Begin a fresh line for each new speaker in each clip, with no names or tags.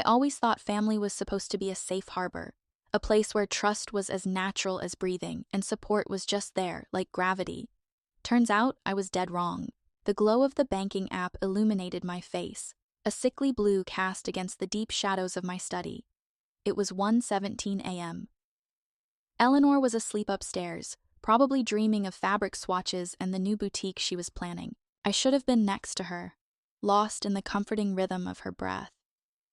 always thought family was supposed to be a safe harbor, a place where trust was as natural as breathing and support was just there, like gravity. Turns out I was dead wrong. The glow of the banking app illuminated my face, a sickly blue cast against the deep shadows of my study. It was 1:17 a.m. Eleanor was asleep upstairs, probably dreaming of fabric swatches and the new boutique she was planning. I should have been next to her, lost in the comforting rhythm of her breath.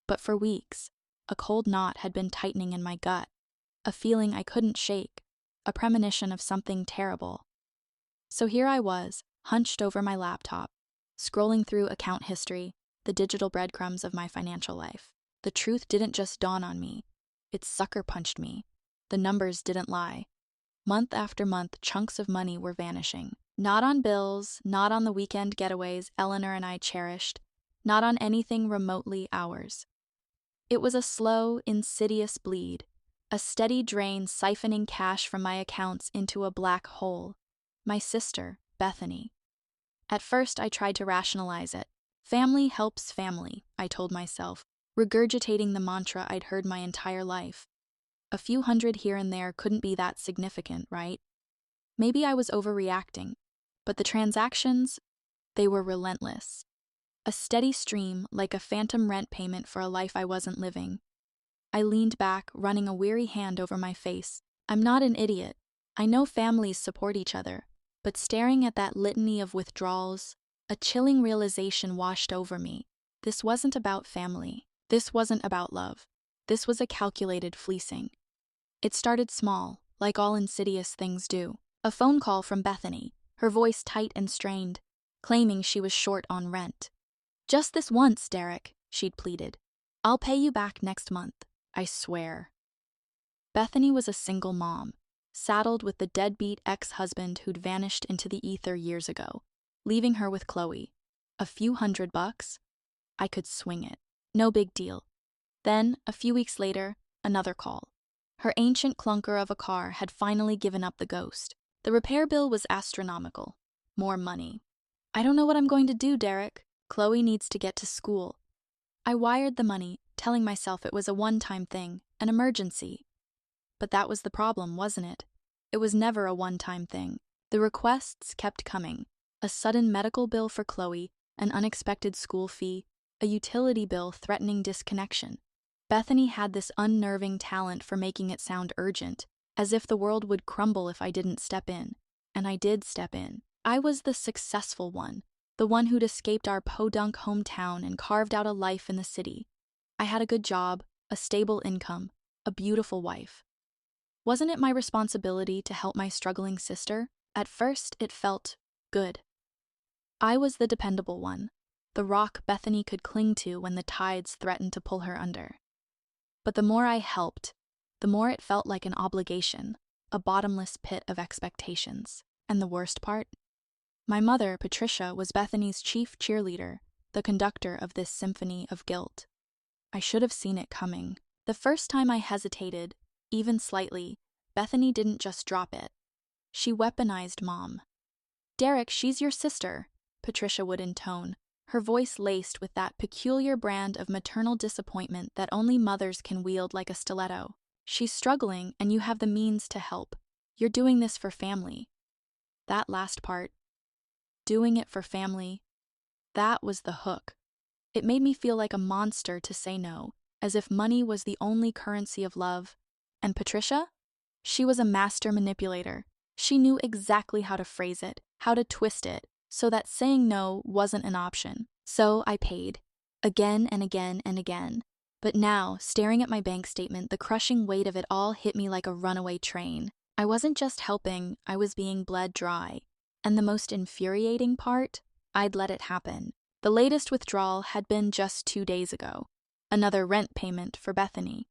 But for weeks, a cold knot had been tightening in my gut, a feeling I couldn't shake, a premonition of something terrible. So here I was, hunched over my laptop, scrolling through account history, the digital breadcrumbs of my financial life. The truth didn't just dawn on me, it sucker punched me. The numbers didn't lie. Month after month, chunks of money were vanishing. Not on bills, not on the weekend getaways Eleanor and I cherished, not on anything remotely ours. It was a slow, insidious bleed, a steady drain siphoning cash from my accounts into a black hole. My sister, Bethany. At first, I tried to rationalize it. Family helps family, I told myself, regurgitating the mantra I'd heard my entire life. A few hundred here and there couldn't be that significant, right? Maybe I was overreacting, but the transactions, they were relentless. A steady stream, like a phantom rent payment for a life I wasn't living. I leaned back, running a weary hand over my face. I'm not an idiot. I know families support each other, but staring at that litany of withdrawals, a chilling realization washed over me. This wasn't about family. This wasn't about love. This was a calculated fleecing. It started small, like all insidious things do. A phone call from Bethany, her voice tight and strained, claiming she was short on rent. "Just this once, Derek," she'd pleaded. "I'll pay you back next month, I swear." Bethany was a single mom, saddled with the deadbeat ex-husband who'd vanished into the ether years ago, leaving her with Chloe. A few $100? I could swing it. No big deal. Then, a few weeks later, another call. Her ancient clunker of a car had finally given up the ghost. The repair bill was astronomical. More money. "I don't know what I'm going to do, Derek. Chloe needs to get to school." I wired the money, telling myself it was a one-time thing, an emergency. But that was the problem, wasn't it? It was never a one-time thing. The requests kept coming. A sudden medical bill for Chloe, an unexpected school fee, a utility bill threatening disconnection. Bethany had this unnerving talent for making it sound urgent, as if the world would crumble if I didn't step in. And I did step in. I was the successful one, the one who'd escaped our podunk hometown and carved out a life in the city. I had a good job, a stable income, a beautiful wife. Wasn't it my responsibility to help my struggling sister? At first, it felt good. I was the dependable one, the rock Bethany could cling to when the tides threatened to pull her under. But the more I helped, the more it felt like an obligation, a bottomless pit of expectations. And the worst part? My mother, Patricia, was Bethany's chief cheerleader, the conductor of this symphony of guilt. I should have seen it coming. The first time I hesitated, even slightly, Bethany didn't just drop it. She weaponized Mom. "Derek, she's your sister," Patricia would intone, her voice laced with that peculiar brand of maternal disappointment that only mothers can wield like a stiletto. "She's struggling, and you have the means to help. You're doing this for family." That last part, doing it for family, that was the hook. It made me feel like a monster to say no, as if money was the only currency of love. And Patricia? She was a master manipulator. She knew exactly how to phrase it, how to twist it, so that saying no wasn't an option. So I paid. Again and again and again. But now, staring at my bank statement, the crushing weight of it all hit me like a runaway train. I wasn't just helping, I was being bled dry. And the most infuriating part? I'd let it happen. The latest withdrawal had been just 2 days ago. Another rent payment for Bethany.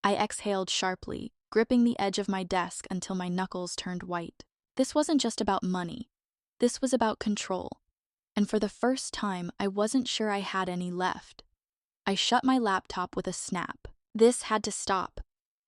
I exhaled sharply, gripping the edge of my desk until my knuckles turned white. This wasn't just about money. This was about control. And for the first time, I wasn't sure I had any left. I shut my laptop with a snap. This had to stop.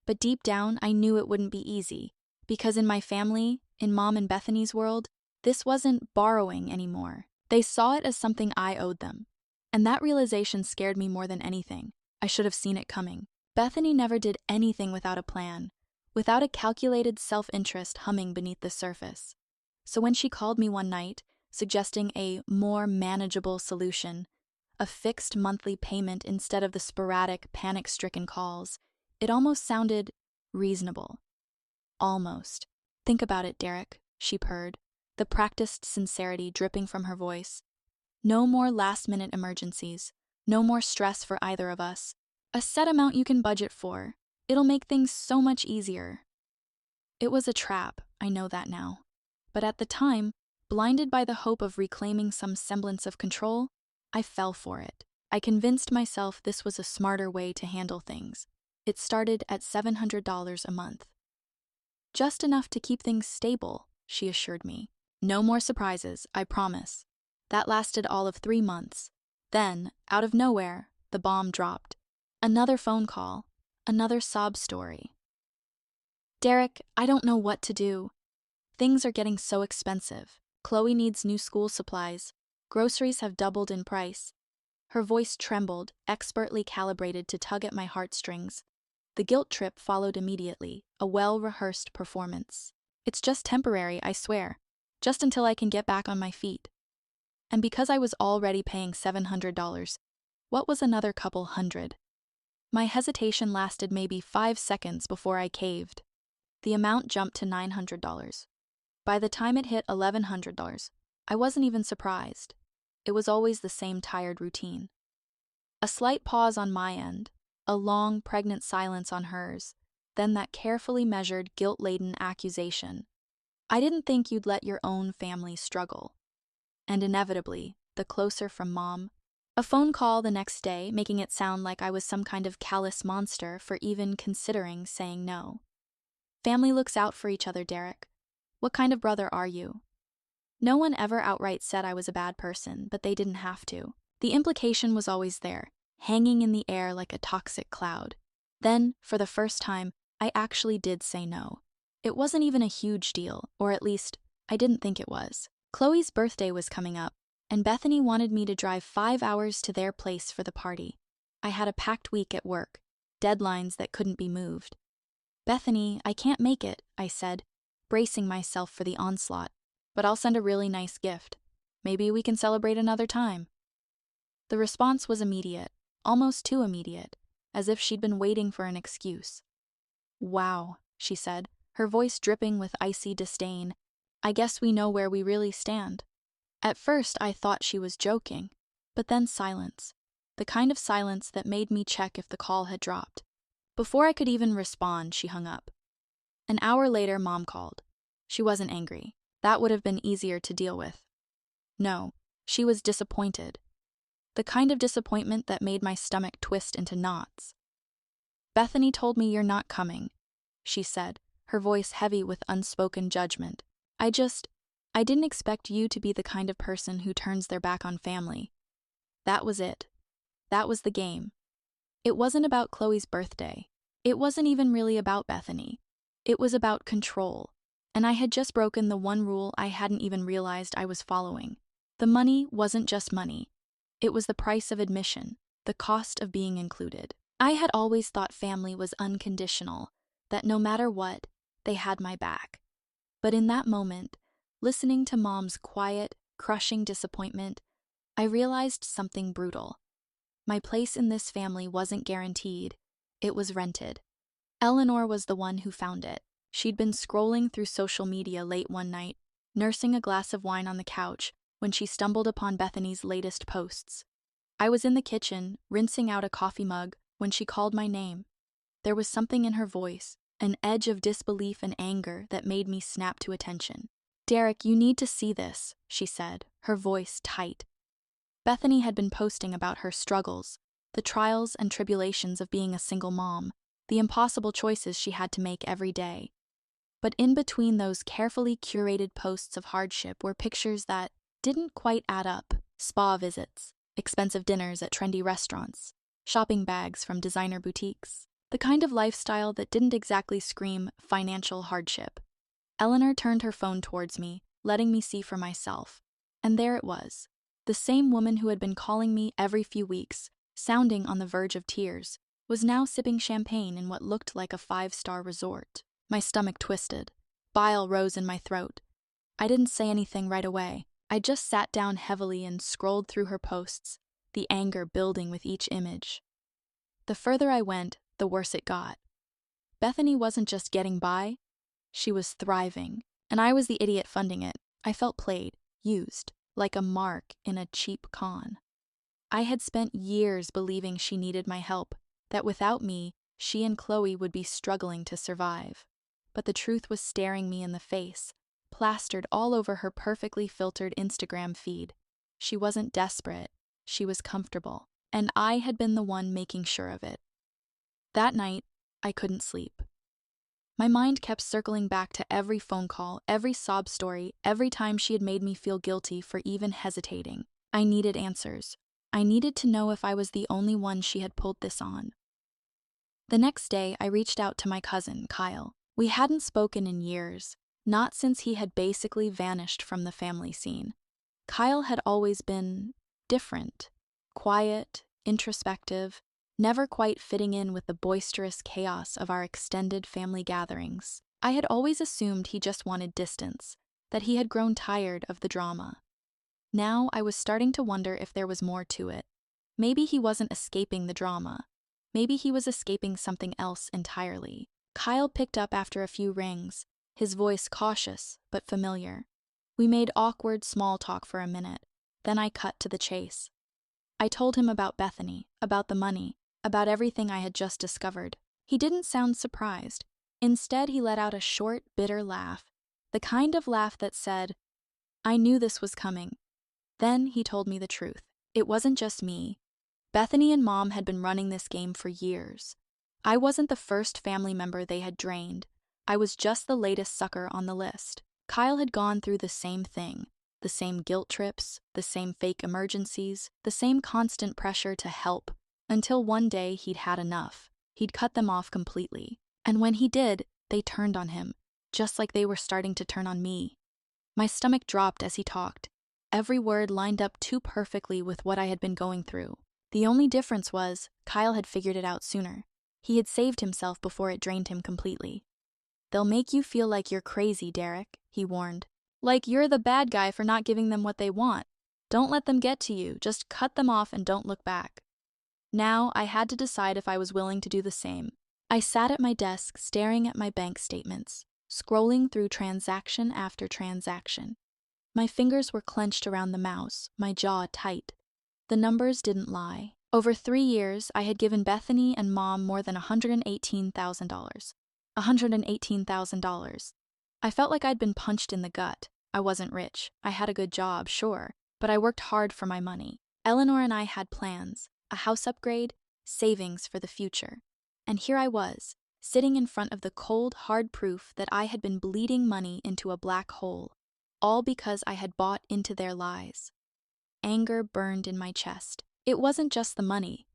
But deep down, I knew it wouldn't be easy. Because in my family, in Mom and Bethany's world, this wasn't borrowing anymore. They saw it as something I owed them. And that realization scared me more than anything. I should have seen it coming. Bethany never did anything without a plan, without a calculated self-interest humming beneath the surface. So when she called me one night, suggesting a more manageable solution, a fixed monthly payment instead of the sporadic, panic-stricken calls, it almost sounded reasonable. Almost. Think about it, Derek, she purred, the practiced sincerity dripping from her voice. No more last-minute emergencies. No more stress for either of us. A set amount you can budget for. It'll make things so much easier. It was a trap, I know that now. But at the time, blinded by the hope of reclaiming some semblance of control, I fell for it. I convinced myself this was a smarter way to handle things. It started at $700 a month. Just enough to keep things stable, she assured me. No more surprises, I promise. That lasted all of 3 months. Then, out of nowhere, the bomb dropped. Another phone call. Another sob story. Derek, I don't know what to do. Things are getting so expensive. Chloe needs new school supplies. Groceries have doubled in price. Her voice trembled, expertly calibrated to tug at my heartstrings. The guilt trip followed immediately, a well-rehearsed performance. It's just temporary, I swear. Just until I can get back on my feet. And because I was already paying $700, what was another couple hundred? My hesitation lasted maybe 5 seconds before I caved. The amount jumped to $900. By the time it hit $1,100, I wasn't even surprised. It was always the same tired routine. A slight pause on my end, a long, pregnant silence on hers, then that carefully measured, guilt-laden accusation. I didn't think you'd let your own family struggle. And inevitably, the closer from Mom. A phone call the next day, making it sound like I was some kind of callous monster for even considering saying no. Family looks out for each other, Derek. What kind of brother are you? No one ever outright said I was a bad person, but they didn't have to. The implication was always there, hanging in the air like a toxic cloud. Then, for the first time, I actually did say no. It wasn't even a huge deal, or at least, I didn't think it was. Chloe's birthday was coming up, and Bethany wanted me to drive 5 hours to their place for the party. I had a packed week at work, deadlines that couldn't be moved. Bethany, I can't make it, I said, bracing myself for the onslaught. But I'll send a really nice gift. Maybe we can celebrate another time. The response was immediate, almost too immediate, as if she'd been waiting for an excuse. Wow, she said, her voice dripping with icy disdain. I guess we know where we really stand. At first, I thought she was joking, but then silence. The kind of silence that made me check if the call had dropped. Before I could even respond, she hung up. An hour later, Mom called. She wasn't angry. That would have been easier to deal with. No, she was disappointed. The kind of disappointment that made my stomach twist into knots. Bethany told me you're not coming, she said, her voice heavy with unspoken judgment. I didn't expect you to be the kind of person who turns their back on family. That was it. That was the game. It wasn't about Chloe's birthday. It wasn't even really about Bethany. It was about control. And I had just broken the one rule I hadn't even realized I was following. The money wasn't just money. It was the price of admission, the cost of being included. I had always thought family was unconditional, that no matter what, they had my back. But in that moment, listening to Mom's quiet, crushing disappointment, I realized something brutal. My place in this family wasn't guaranteed. It was rented. Eleanor was the one who found it. She'd been scrolling through social media late one night, nursing a glass of wine on the couch, when she stumbled upon Bethany's latest posts. I was in the kitchen, rinsing out a coffee mug, when she called my name. There was something in her voice, an edge of disbelief and anger that made me snap to attention. Derek, you need to see this, she said, her voice tight. Bethany had been posting about her struggles, the trials and tribulations of being a single mom, the impossible choices she had to make every day. But in between those carefully curated posts of hardship were pictures that didn't quite add up. Spa visits, expensive dinners at trendy restaurants, shopping bags from designer boutiques, the kind of lifestyle that didn't exactly scream financial hardship. Eleanor turned her phone towards me, letting me see for myself. And there it was, the same woman who had been calling me every few weeks, sounding on the verge of tears, was now sipping champagne in what looked like a 5-star resort. My stomach twisted. Bile rose in my throat. I didn't say anything right away. I just sat down heavily and scrolled through her posts, the anger building with each image. The further I went, the worse it got. Bethany wasn't just getting by, she was thriving, and I was the idiot funding it. I felt played, used, like a mark in a cheap con. I had spent years believing she needed my help, that without me, she and Chloe would be struggling to survive. But the truth was staring me in the face, plastered all over her perfectly filtered Instagram feed. She wasn't desperate, she was comfortable, and I had been the one making sure of it. That night, I couldn't sleep. My mind kept circling back to every phone call, every sob story, every time she had made me feel guilty for even hesitating. I needed answers. I needed to know if I was the only one she had pulled this on. The next day, I reached out to my cousin, Kyle. We hadn't spoken in years, not since he had basically vanished from the family scene. Kyle had always been different, quiet, introspective, never quite fitting in with the boisterous chaos of our extended family gatherings. I had always assumed he just wanted distance, that he had grown tired of the drama. Now I was starting to wonder if there was more to it. Maybe he wasn't escaping the drama. Maybe he was escaping something else entirely. Kyle picked up after a few rings, his voice cautious but familiar. We made awkward small talk for a minute, then I cut to the chase. I told him about Bethany, about the money, about everything I had just discovered. He didn't sound surprised. Instead, he let out a short, bitter laugh, the kind of laugh that said, "I knew this was coming." Then he told me the truth. It wasn't just me. Bethany and Mom had been running this game for years. I wasn't the first family member they had drained. I was just the latest sucker on the list. Kyle had gone through the same thing, the same guilt trips, the same fake emergencies, the same constant pressure to help, until one day he'd had enough. He'd cut them off completely. And when he did, they turned on him, just like they were starting to turn on me. My stomach dropped as he talked. Every word lined up too perfectly with what I had been going through. The only difference was, Kyle had figured it out sooner. He had saved himself before it drained him completely. "They'll make you feel like you're crazy, Derek," he warned. "Like you're the bad guy for not giving them what they want. Don't let them get to you, just cut them off and don't look back." Now, I had to decide if I was willing to do the same. I sat at my desk staring at my bank statements, scrolling through transaction after transaction. My fingers were clenched around the mouse, my jaw tight. The numbers didn't lie. Over 3 years, I had given Bethany and Mom more than $118,000. $118,000. I felt like I'd been punched in the gut. I wasn't rich. I had a good job, sure, but I worked hard for my money. Eleanor and I had plans, a house upgrade, savings for the future. And here I was, sitting in front of the cold, hard proof that I had been bleeding money into a black hole, all because I had bought into their lies. Anger burned in my chest. It wasn't just the money.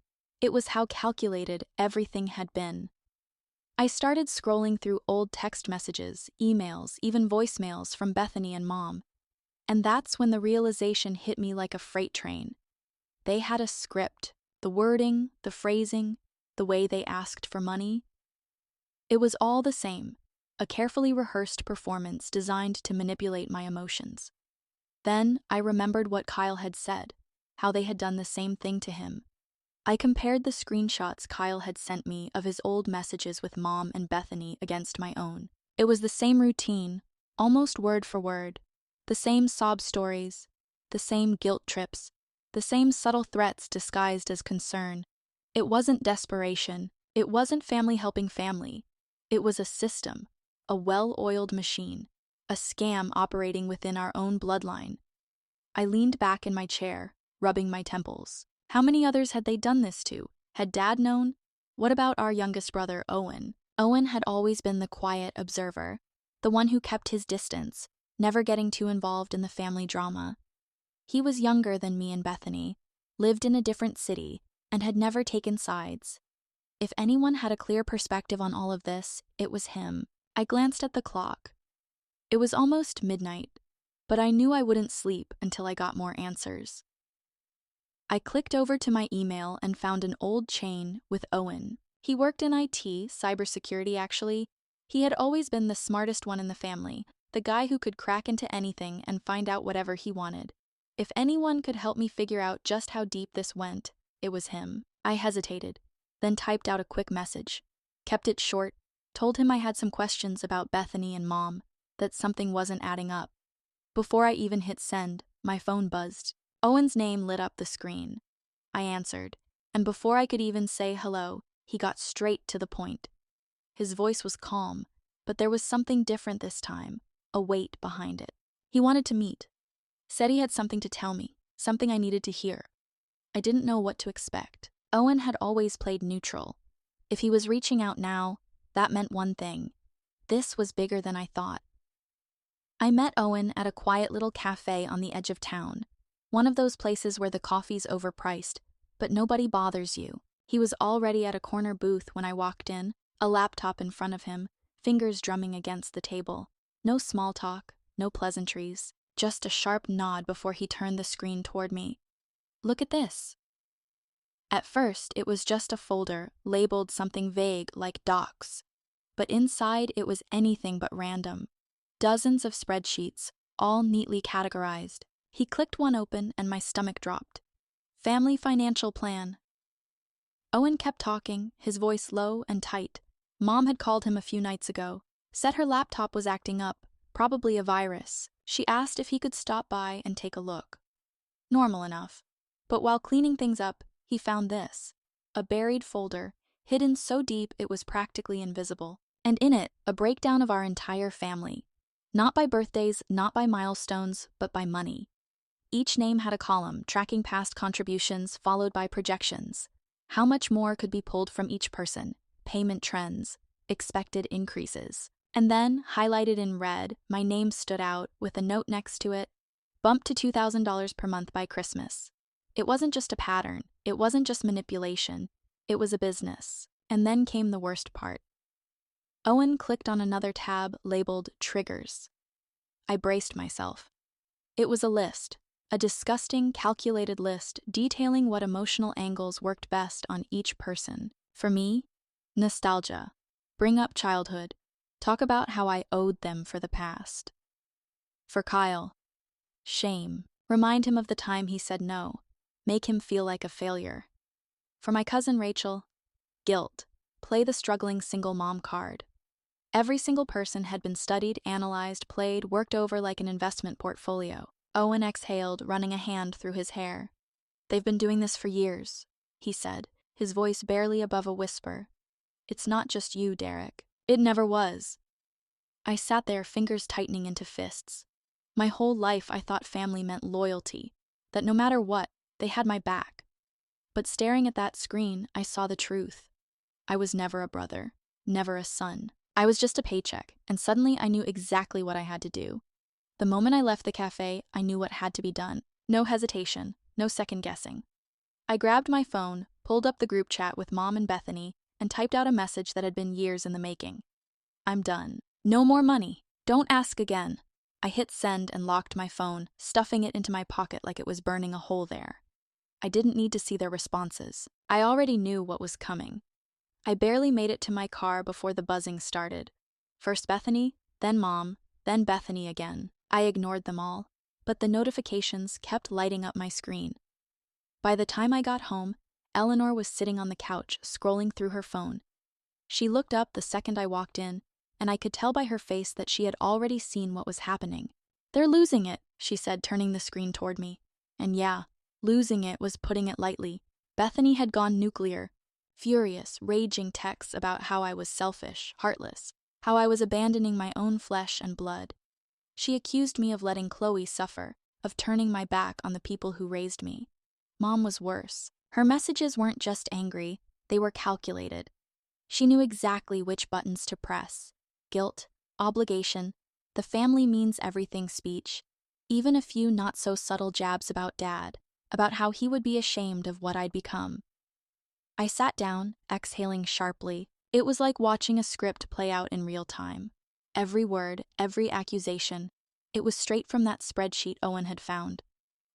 It was how calculated everything had been. I started scrolling through old text messages, emails, even voicemails from Bethany and Mom. And that's when the realization hit me like a freight train. They had a script, the wording, the phrasing, the way they asked for money. It was all the same, a carefully rehearsed performance designed to manipulate my emotions. Then I remembered what Kyle had said, how they had done the same thing to him. I compared the screenshots Kyle had sent me of his old messages with Mom and Bethany against my own. It was the same routine, almost word for word, the same sob stories, the same guilt trips, the same subtle threats disguised as concern. It wasn't desperation, it wasn't family helping family. It was a system, a well-oiled machine, a scam operating within our own bloodline. I leaned back in my chair, rubbing my temples. How many others had they done this to? Had Dad known? What about our youngest brother, Owen? Owen had always been the quiet observer, the one who kept his distance, never getting too involved in the family drama. He was younger than me and Bethany, lived in a different city, and had never taken sides. If anyone had a clear perspective on all of this, it was him. I glanced at the clock. It was almost midnight, but I knew I wouldn't sleep until I got more answers. I clicked over to my email and found an old chain with Owen. He worked in IT, cybersecurity actually. He had always been the smartest one in the family, the guy who could crack into anything and find out whatever he wanted. If anyone could help me figure out just how deep this went, it was him. I hesitated, then typed out a quick message. Kept it short, told him I had some questions about Bethany and Mom, that something wasn't adding up. Before I even hit send, my phone buzzed. Owen's name lit up the screen. I answered, and before I could even say hello, he got straight to the point. His voice was calm, but there was something different this time, a weight behind it. He wanted to meet. Said he had something to tell me, something I needed to hear. I didn't know what to expect. Owen had always played neutral. If he was reaching out now, that meant one thing. This was bigger than I thought. I met Owen at a quiet little cafe on the edge of town. One of those places where the coffee's overpriced, but nobody bothers you. He was already at a corner booth when I walked in, a laptop in front of him, fingers drumming against the table. No small talk, no pleasantries, just a sharp nod before he turned the screen toward me. Look at this. At first, it was just a folder labeled something vague like docs, but inside it was anything but random. Dozens of spreadsheets, all neatly categorized. He clicked one open and my stomach dropped. Family financial plan. Owen kept talking, his voice low and tight. Mom had called him a few nights ago, said her laptop was acting up, probably a virus. She asked if he could stop by and take a look. Normal enough. But while cleaning things up, he found this. A buried folder, hidden so deep it was practically invisible. And in it, a breakdown of our entire family. Not by birthdays, not by milestones, but by money. Each name had a column, tracking past contributions, followed by projections. How much more could be pulled from each person? Payment trends, expected increases. And then, highlighted in red, my name stood out with a note next to it, bumped to $2,000 per month by Christmas. It wasn't just a pattern, it wasn't just manipulation, it was a business. And then came the worst part. Owen clicked on another tab labeled Triggers. I braced myself. It was a list, a disgusting, calculated list detailing what emotional angles worked best on each person. For me, nostalgia. Bring up childhood. Talk about how I owed them for the past. For Kyle, shame. Remind him of the time he said no. Make him feel like a failure. For my cousin Rachel, guilt. Play the struggling single mom card. Every single person had been studied, analyzed, played, worked over like an investment portfolio. Owen exhaled, running a hand through his hair. They've been doing this for years, he said, his voice barely above a whisper. It's not just you, Derek. It never was. I sat there, fingers tightening into fists. My whole life I thought family meant loyalty, that no matter what, they had my back. But staring at that screen, I saw the truth. I was never a brother, never a son. I was just a paycheck, and suddenly I knew exactly what I had to do. The moment I left the cafe, I knew what had to be done. No hesitation, no second guessing. I grabbed my phone, pulled up the group chat with Mom and Bethany, and typed out a message that had been years in the making. I'm done. No more money. Don't ask again. I hit send and locked my phone, stuffing it into my pocket like it was burning a hole there. I didn't need to see their responses. I already knew what was coming. I barely made it to my car before the buzzing started. First Bethany, then Mom, then Bethany again. I ignored them all, but the notifications kept lighting up my screen. By the time I got home, Eleanor was sitting on the couch, scrolling through her phone. She looked up the second I walked in, and I could tell by her face that she had already seen what was happening. They're losing it, she said, turning the screen toward me. And yeah, losing it was putting it lightly. Bethany had gone nuclear. Furious, raging texts about how I was selfish, heartless, how I was abandoning my own flesh and blood. She accused me of letting Chloe suffer, of turning my back on the people who raised me. Mom was worse. Her messages weren't just angry, they were calculated. She knew exactly which buttons to press. Guilt, obligation, the family means everything speech, even a few not-so-subtle jabs about Dad, about how he would be ashamed of what I'd become. I sat down, exhaling sharply. It was like watching a script play out in real time. Every word, every accusation, it was straight from that spreadsheet Owen had found.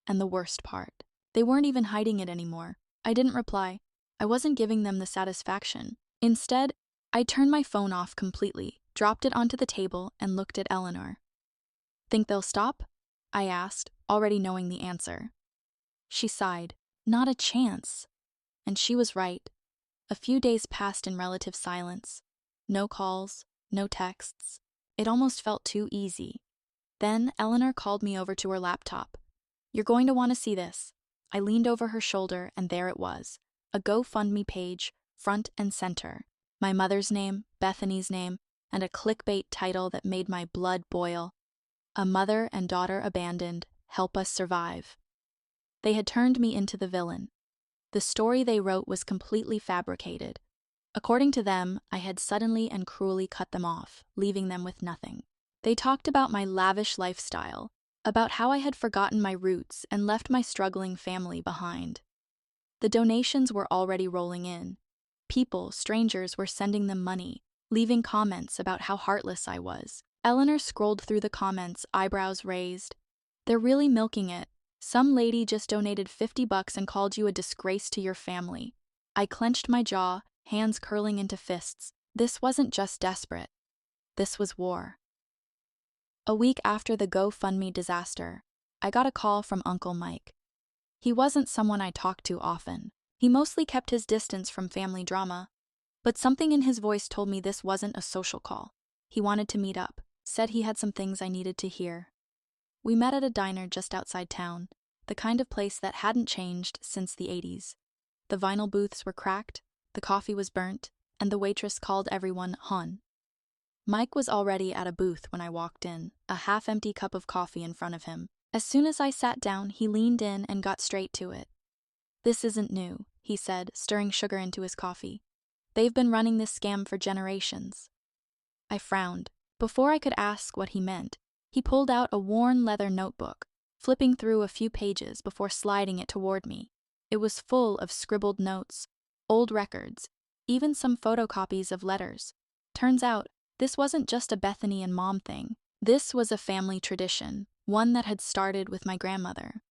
And the worst part, They weren't even hiding it anymore. I didn't reply. I wasn't giving them the satisfaction. Instead, I turned my phone off completely, dropped it onto the table, and looked at Eleanor. "Think they'll stop?" I asked, already knowing the answer. She sighed. "Not a chance." And she was right. A few days passed in relative silence. No calls, no texts. It almost felt too easy. Then Eleanor called me over to her laptop. "You're going to want to see this." I leaned over her shoulder, and there it was. A GoFundMe page, front and center. My mother's name, Bethany's name, and a clickbait title that made my blood boil. "A mother and daughter abandoned. Help us survive." They had turned me into the villain. The story they wrote was completely fabricated. According to them, I had suddenly and cruelly cut them off, leaving them with nothing. They talked about my lavish lifestyle, about how I had forgotten my roots and left my struggling family behind. The donations were already rolling in. People, strangers, were sending them money, leaving comments about how heartless I was. Eleanor scrolled through the comments, eyebrows raised. "They're really milking it. Some lady just donated $50 and called you a disgrace to your family." I clenched my jaw, hands curling into fists. This wasn't just desperate. This was war. A week after the GoFundMe disaster, I got a call from Uncle Mike. He wasn't someone I talked to often. He mostly kept his distance from family drama. But something in his voice told me this wasn't a social call. He wanted to meet up, said he had some things I needed to hear. We met at a diner just outside town, the kind of place that hadn't changed since the 80s. The vinyl booths were cracked, the coffee was burnt, and the waitress called everyone hon. Mike was already at a booth when I walked in, a half-empty cup of coffee in front of him. As soon as I sat down, he leaned in and got straight to it. "This isn't new," he said, stirring sugar into his coffee. "They've been running this scam for generations." I frowned. Before I could ask what he meant, he pulled out a worn leather notebook, flipping through a few pages before sliding it toward me. It was full of scribbled notes, old records, even some photocopies of letters. Turns out, this wasn't just a Bethany and Mom thing. This was a family tradition, one that had started with my grandmother.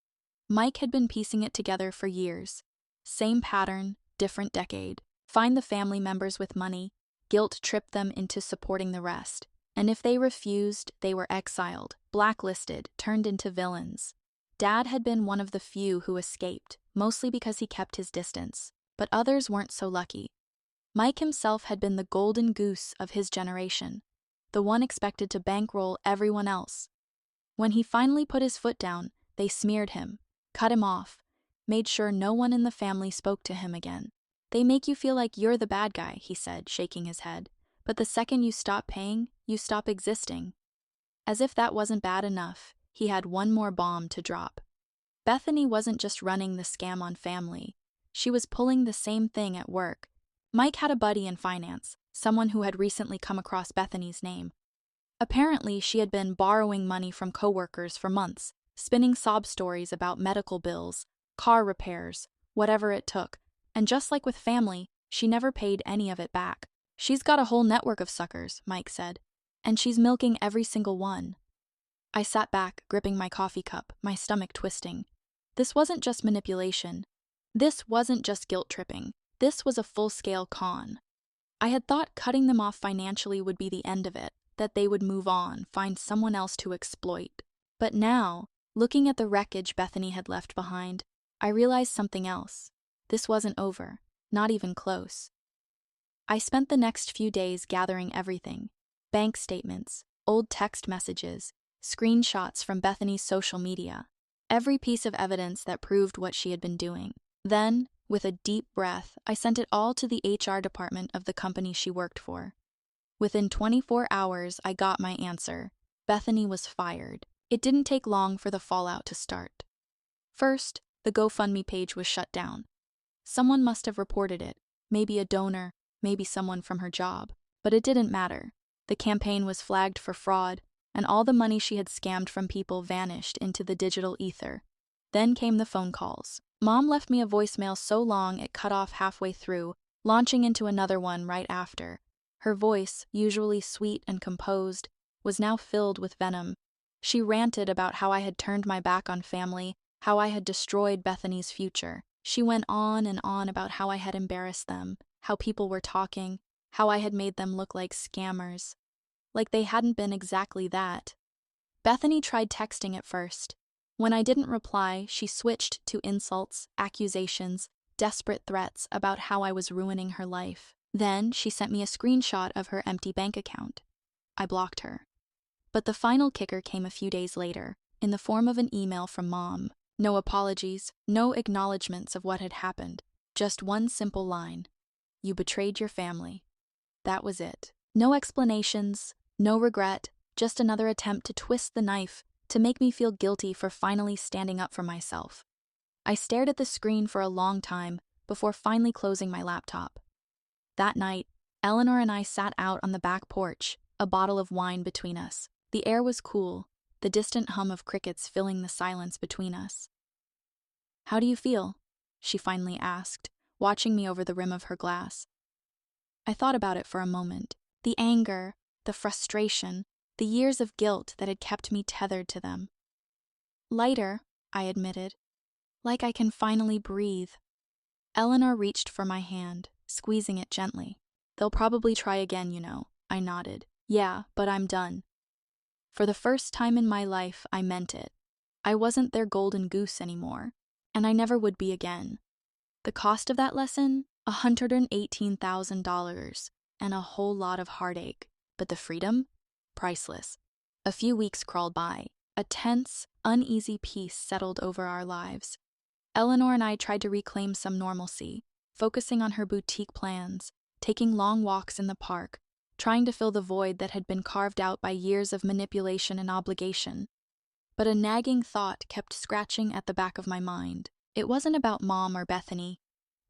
Mike had been piecing it together for years. Same pattern, different decade. Find the family members with money, guilt trip them into supporting the rest. And if they refused, they were exiled, blacklisted, turned into villains. Dad had been one of the few who escaped, mostly because he kept his distance, but others weren't so lucky. Mike himself had been the golden goose of his generation, the one expected to bankroll everyone else. When he finally put his foot down, they smeared him, cut him off, made sure no one in the family spoke to him again. "They make you feel like you're the bad guy," he said, shaking his head. "But the second you stop paying, you stop existing." As if that wasn't bad enough, he had one more bomb to drop. Bethany wasn't just running the scam on family. She was pulling the same thing at work. Mike had a buddy in finance, someone who had recently come across Bethany's name. Apparently, she had been borrowing money from coworkers for months, spinning sob stories about medical bills, car repairs, whatever it took. And just like with family, she never paid any of it back. "She's got a whole network of suckers," Mike said, "and she's milking every single one." I sat back, gripping my coffee cup, my stomach twisting. This wasn't just manipulation. This wasn't just guilt tripping. This was a full-scale con. I had thought cutting them off financially would be the end of it, that they would move on, find someone else to exploit. But now, looking at the wreckage Bethany had left behind, I realized something else. This wasn't over, not even close. I spent the next few days gathering everything: bank statements, old text messages, screenshots from Bethany's social media, every piece of evidence that proved what she had been doing. Then, with a deep breath, I sent it all to the HR department of the company she worked for. Within 24 hours, I got my answer. Bethany was fired. It didn't take long for the fallout to start. First, the GoFundMe page was shut down. Someone must have reported it, maybe a donor, maybe someone from her job. But it didn't matter. The campaign was flagged for fraud, and all the money she had scammed from people vanished into the digital ether. Then came the phone calls. Mom left me a voicemail so long it cut off halfway through, launching into another one right after. Her voice, usually sweet and composed, was now filled with venom. She ranted about how I had turned my back on family, how I had destroyed Bethany's future. She went on and on about how I had embarrassed them, how people were talking, how I had made them look like scammers. Like they hadn't been exactly that. Bethany tried texting at first. When I didn't reply, she switched to insults, accusations, desperate threats about how I was ruining her life. Then she sent me a screenshot of her empty bank account. I blocked her. But the final kicker came a few days later, in the form of an email from Mom. No apologies, no acknowledgments of what had happened, just one simple line. You betrayed your family. That was it. No explanations, no regret, just another attempt to twist the knife, to make me feel guilty for finally standing up for myself. I stared at the screen for a long time before finally closing my laptop. That night, Eleanor and I sat out on the back porch, a bottle of wine between us. The air was cool, the distant hum of crickets filling the silence between us. How do you feel? She finally asked, watching me over the rim of her glass. I thought about it for a moment. The anger, the frustration, the years of guilt that had kept me tethered to them. Lighter, I admitted, like I can finally breathe. Eleanor reached for my hand, squeezing it gently. They'll probably try again, you know, I nodded. Yeah, but I'm done. For the first time in my life, I meant it. I wasn't their golden goose anymore, and I never would be again. The cost of that lesson? $118,000, and a whole lot of heartache. But the freedom? Priceless. A few weeks crawled by. A tense, uneasy peace settled over our lives. Eleanor and I tried to reclaim some normalcy, focusing on her boutique plans, taking long walks in the park, trying to fill the void that had been carved out by years of manipulation and obligation. But a nagging thought kept scratching at the back of my mind. It wasn't about Mom or Bethany.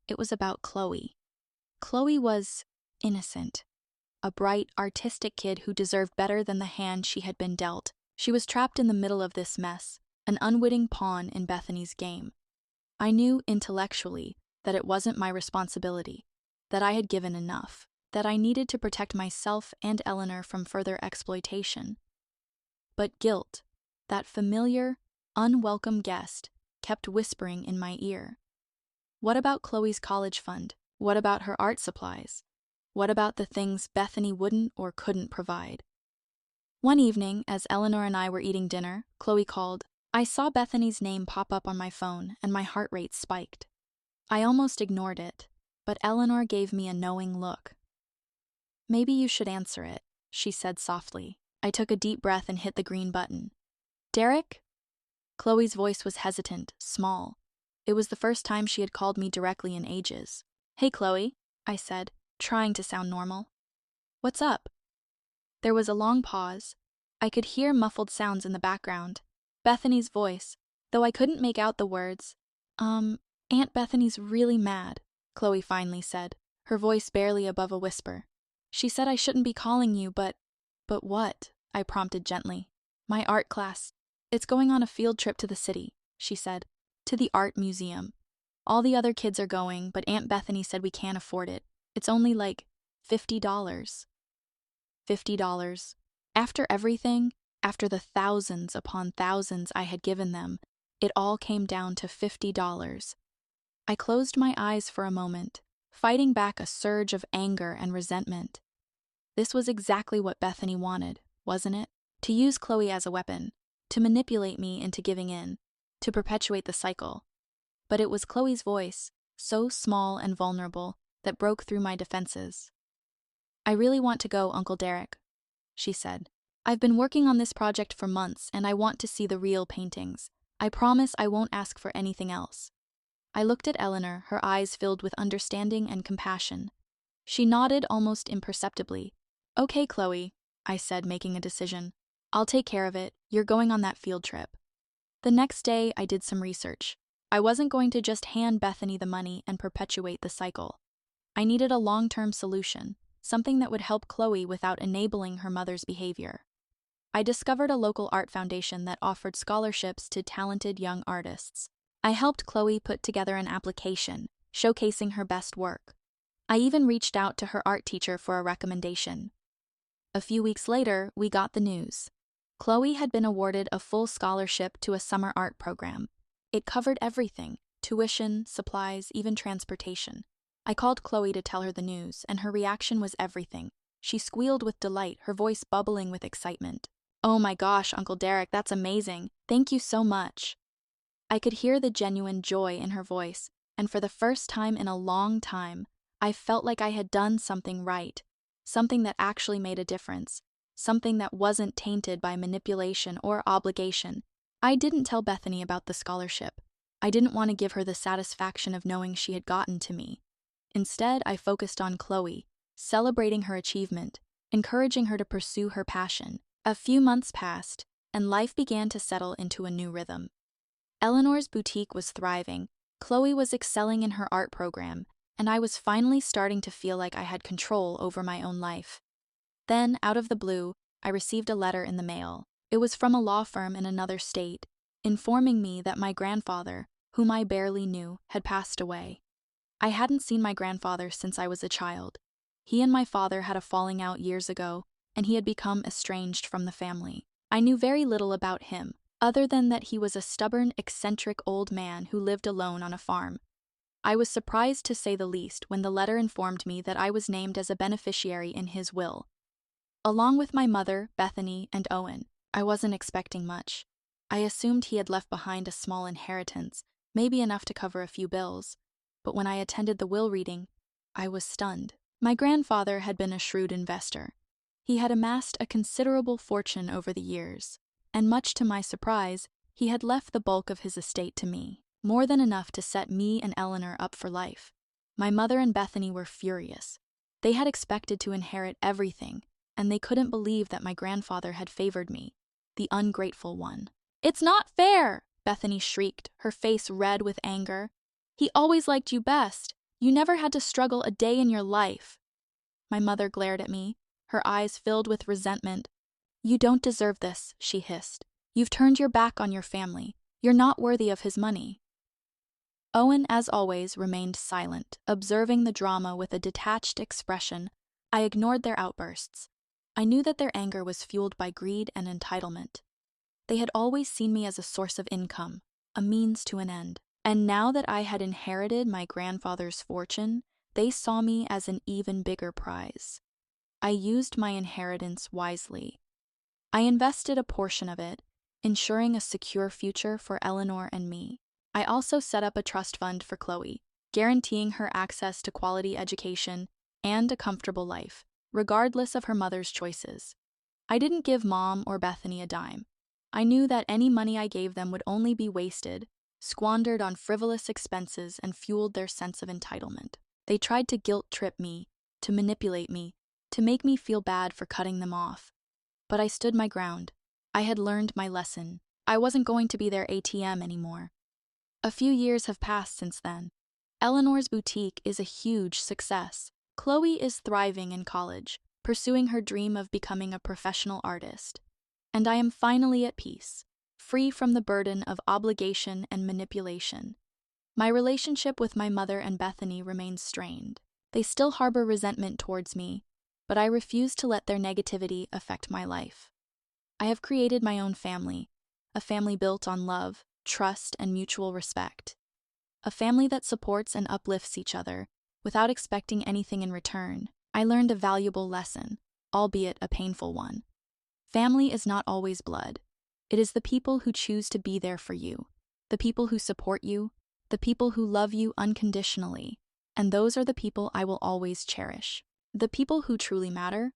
It was about Chloe. Chloe was innocent. A bright, artistic kid who deserved better than the hand she had been dealt. She was trapped in the middle of this mess, an unwitting pawn in Bethany's game. I knew intellectually that it wasn't my responsibility, that I had given enough, that I needed to protect myself and Eleanor from further exploitation. But guilt, that familiar, unwelcome guest, kept whispering in my ear. What about Chloe's college fund? What about her art supplies? What about the things Bethany wouldn't or couldn't provide? One evening, as Eleanor and I were eating dinner, Chloe called. I saw Bethany's name pop up on my phone, and my heart rate spiked. I almost ignored it, but Eleanor gave me a knowing look. Maybe you should answer it, she said softly. I took a deep breath and hit the green button. Derek? Chloe's voice was hesitant, small. It was the first time she had called me directly in ages. Hey, Chloe, I said, trying to sound normal. What's up? There was a long pause. I could hear muffled sounds in the background. Bethany's voice, though I couldn't make out the words. Aunt Bethany's really mad, Chloe finally said, her voice barely above a whisper. She said I shouldn't be calling you, but what? I prompted gently. My art class. It's going on a field trip to the city, she said. To the art museum. All the other kids are going, but Aunt Bethany said we can't afford it. It's only like $50. $50. After everything, after the thousands upon thousands I had given them, it all came down to $50. I closed my eyes for a moment, fighting back a surge of anger and resentment. This was exactly what Bethany wanted, wasn't it? To use Chloe as a weapon, to manipulate me into giving in, to perpetuate the cycle. But it was Chloe's voice, so small and vulnerable, that broke through my defenses. I really want to go, Uncle Derek, she said. I've been working on this project for months, and I want to see the real paintings. I promise I won't ask for anything else. I looked at Eleanor, her eyes filled with understanding and compassion. She nodded almost imperceptibly. Okay, Chloe, I said, making a decision. I'll take care of it. You're going on that field trip. The next day, I did some research. I wasn't going to just hand Bethany the money and perpetuate the cycle. I needed a long-term solution, something that would help Chloe without enabling her mother's behavior. I discovered a local art foundation that offered scholarships to talented young artists. I helped Chloe put together an application, showcasing her best work. I even reached out to her art teacher for a recommendation. A few weeks later, we got the news. Chloe had been awarded a full scholarship to a summer art program. It covered everything: tuition, supplies, even transportation. I called Chloe to tell her the news, and her reaction was everything. She squealed with delight, her voice bubbling with excitement. "Oh my gosh, Uncle Derek, that's amazing. Thank you so much." I could hear the genuine joy in her voice, and for the first time in a long time, I felt like I had done something right, something that actually made a difference, something that wasn't tainted by manipulation or obligation. I didn't tell Bethany about the scholarship. I didn't want to give her the satisfaction of knowing she had gotten to me. Instead, I focused on Chloe, celebrating her achievement, encouraging her to pursue her passion. A few months passed, and life began to settle into a new rhythm. Eleanor's boutique was thriving, Chloe was excelling in her art program, and I was finally starting to feel like I had control over my own life. Then, out of the blue, I received a letter in the mail. It was from a law firm in another state, informing me that my grandfather, whom I barely knew, had passed away. I hadn't seen my grandfather since I was a child. He and my father had a falling out years ago, and he had become estranged from the family. I knew very little about him, other than that he was a stubborn, eccentric old man who lived alone on a farm. I was surprised to say the least when the letter informed me that I was named as a beneficiary in his will. Along with my mother, Bethany, and Owen, I wasn't expecting much. I assumed he had left behind a small inheritance, maybe enough to cover a few bills. But when I attended the will reading, I was stunned. My grandfather had been a shrewd investor. He had amassed a considerable fortune over the years, and much to my surprise, he had left the bulk of his estate to me, more than enough to set me and Eleanor up for life. My mother and Bethany were furious. They had expected to inherit everything, and they couldn't believe that my grandfather had favored me, the ungrateful one. "It's not fair!" Bethany shrieked, her face red with anger. "He always liked you best. You never had to struggle a day in your life." My mother glared at me, her eyes filled with resentment. "You don't deserve this," she hissed. "You've turned your back on your family. You're not worthy of his money." Owen, as always, remained silent, observing the drama with a detached expression. I ignored their outbursts. I knew that their anger was fueled by greed and entitlement. They had always seen me as a source of income, a means to an end. And now that I had inherited my grandfather's fortune, they saw me as an even bigger prize. I used my inheritance wisely. I invested a portion of it, ensuring a secure future for Eleanor and me. I also set up a trust fund for Chloe, guaranteeing her access to quality education and a comfortable life, regardless of her mother's choices. I didn't give Mom or Bethany a dime. I knew that any money I gave them would only be wasted, squandered on frivolous expenses, and fueled their sense of entitlement. They tried to guilt-trip me, to manipulate me, to make me feel bad for cutting them off. But I stood my ground. I had learned my lesson. I wasn't going to be their ATM anymore. A few years have passed since then. Eleanor's boutique is a huge success. Chloe is thriving in college, pursuing her dream of becoming a professional artist. And I am finally at peace, free from the burden of obligation and manipulation. My relationship with my mother and Bethany remains strained. They still harbor resentment towards me, but I refuse to let their negativity affect my life. I have created my own family, a family built on love, trust, and mutual respect. A family that supports and uplifts each other, without expecting anything in return. I learned a valuable lesson, albeit a painful one. Family is not always blood. It is the people who choose to be there for you, the people who support you, the people who love you unconditionally, and those are the people I will always cherish. The people who truly matter